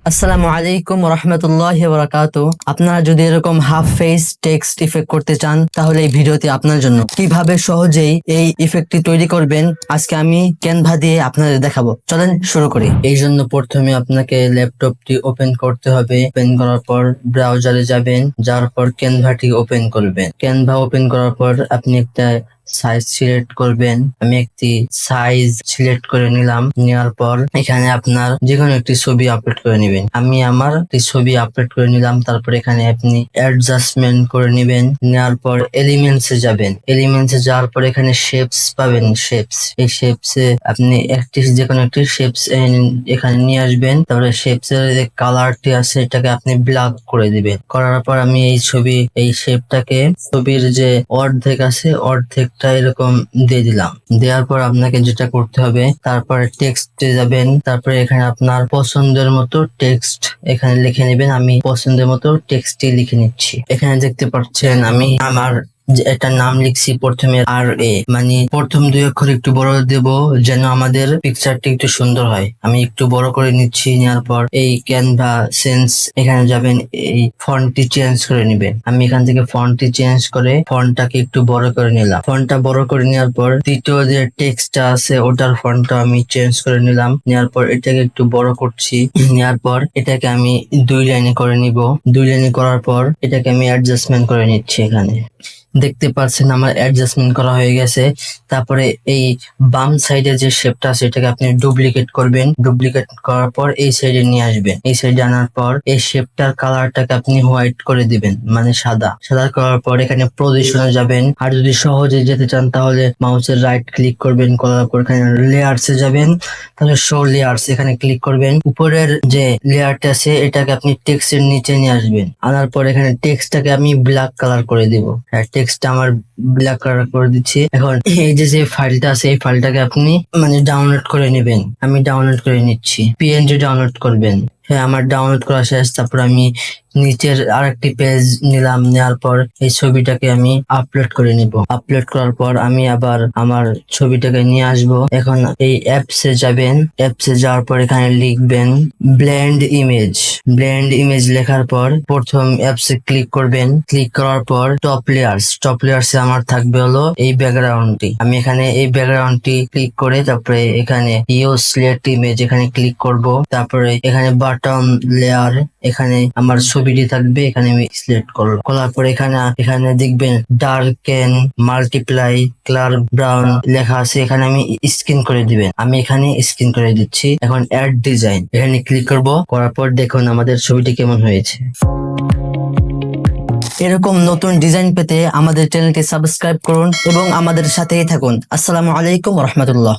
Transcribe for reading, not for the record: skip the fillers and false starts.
আসসালামু আলাইকুম রহমতুল্লাহি ওয়া বারাকাতুহু। আপনারা যদি এরকম হাফ ফেস টেক্সট ইফেক্ট করতে চান তাহলে এই ভিডিওটি আপনার জন্য। কিভাবে সহজেই এই ইফেক্টটি তৈরি করবেন আজকে আমি ক্যানভা দিয়ে আপনাদের দেখাবো। চলেন শুরু করি। এই জন্য প্রথমে আপনাকে ল্যাপটপটি ওপেন করতে হবে। ওপেন করার পর ব্রাউজারে যাবেন, যাওয়ার পর ক্যানভাটি ওপেন করবেন। ক্যানভা ওপেন করার পর আপনি একটা সাইজ সিলেক্ট করবেন। আমি একটি সাইজ সিলেক্ট করে নিলাম। নেওয়ার পর এখানে আপনার যে কোনো একটি ছবি আপলোড করে নেবেন। আমি আমার একটি ছবি আপলোড করে নিলাম। তারপর এখানে আপনি অ্যাডজাস্টমেন্ট করে নেবেন। নেওয়ার পর এলিমেন্টস এ যাবেন। এলিমেন্টস এ যাওয়ার পর এখানে শেপস পাবেন। শেপস, এই শেপস এ আপনি একটি যে কোনো একটি শেপস এখানে নিয়ে আসবেন। তারপরে শেপস এর যে কালারটি আছে এটাকে আপনি ব্ল্যাক করে দিবেন। করার পর আমি এই শেপটাকে ছবির যে অর্ধেক আছে অর্ধেকটা এরকম দিয়ে দিলাম। দেওয়ার পর আপনাকে যেটা করতে হবে, তারপরে টেক্সটে যাবেন। তারপরে এখানে আপনার পছন্দের মতো টেক্সট এখানে লিখে নেবেন। আমি পছন্দের মতো টেক্সটই লিখে নিচ্ছি। এখানে দেখতে পাচ্ছেন আমি আমার একটা নাম লিখছি প্রথমে RA, মানে প্রথম দুই অক্ষর একটু বড় দেব যেন আমাদের পিকচারটি একটু সুন্দর হয়। আমি একটু বড় করে নিচ্ছি। নেওয়ার পর এই ক্যানভা সেন্স এখানে যাবেন, এই ফন্টটি চেঞ্জ করে নেবেন। আমি এখান থেকে ফন্টটি চেঞ্জ করে ফন্টটাকে একটু বড় করে নিলাম। ফন্টটা বড় করে নেওয়ার পর দ্বিতীয় যে টেক্সটটা আছে ওটার ফন্টটা আমি চেঞ্জ করে নিলাম। নেওয়ার পর এটাকে একটু বড় করছি। নেওয়ার পর এটাকে আমি 2 লাইনে করে নিব। 2 লাইনে করার পর এটাকে আমি অ্যাডজাস্টমেন্ট করে নিচ্ছি। এখানে দেখতে পাচ্ছেন আমার অ্যাডজাস্টমেন্ট করা হয়ে গেছে। তারপরে এই বাম সাইডে যে শেপটা আছে এটাকে আপনি ডুপ্লিকেট করবেন। ডুপ্লিকেট করার পর এই সাইডে নিয়ে আসবেন। এই সাইডে আনার পর এই শেপটার কালারটাকে আপনি হোয়াইট করে দিবেন, মানে সাদা। সাদা করার পর এখানে পজিশনে যাবেন। আর যদি সহজে যেতে চান তাহলে মাউসের রাইট ক্লিক করবেন, করার পর এখানে লেয়ার্সে যাবেন। তাহলে শো লেয়ার্স এখানে ক্লিক করবেন। উপরের যে লেয়ারটা আছে এটাকে আপনি টেক্সটের নিচে নিয়ে আসবেন। আনার পর এখানে টেক্সটটাকে আমি ব্ল্যাক কালার করে দিব। টেক্সটটা আমার ব্ল্যাক কালার করে দিচ্ছি। এখন এই যে ফাইলটা আছে এই ফাইলটাকে আপনি মানে ডাউনলোড করে নেবেন। আমি ডাউনলোড করে নিচ্ছি। PNG ডাউনলোড করবেন। হ্যাঁ, আমার ডাউনলোড করা শেষ। তারপর আমি নিচের আরেকটি পেজ নিলাম। নেওয়ার পর এই ছবিটাকে আমি আপলোড করে নিব। আপলোড করার পর আমি আবার আমার ছবিটাকে নিয়ে আসব। এখন এই অ্যাপসে যাবেন। অ্যাপসে যাওয়ার পর এখানে লিখবেন ব্লেন্ড ইমেজ। ব্লেন্ড ইমেজ লেখার পর প্রথম অ্যাপসে ক্লিক করবেন। ক্লিক করার পর টপ লেয়ার্স। টপ লেয়ার্সে আমার থাকবে হলো এই ব্যাকগ্রাউন্ডটি। আমি এখানে এই ব্যাকগ্রাউন্ডটি ক্লিক করে তারপরে এখানে ইউজ সিলেক্ট ইমেজ এখানে ক্লিক করব। তারপরে এখানে বাটন লেয়ার এখানে আমার ছবিটি থাকবে। এখানে আমি সিলেক্ট করব। করার পর এখানে দেখবেন ডার্কেন মাল্টিপ্লাই ক্লার ব্রাউন লেখা আছে। এখানে আমি স্ক্রিন করে দিবেন। আমি এখানে স্ক্রিন করে দিচ্ছি। এখন অ্যাড ডিজাইন এখানে ক্লিক করব। করার পর দেখুন আমাদের ছবিটি কেমন হয়েছে। এরকম নতুন ডিজাইন পেতে আমাদের চ্যানেলকে সাবস্ক্রাইব করুন এবং আমাদের সাথেই থাকুন। আসসালামু আলাইকুম রহমতুল্লাহ।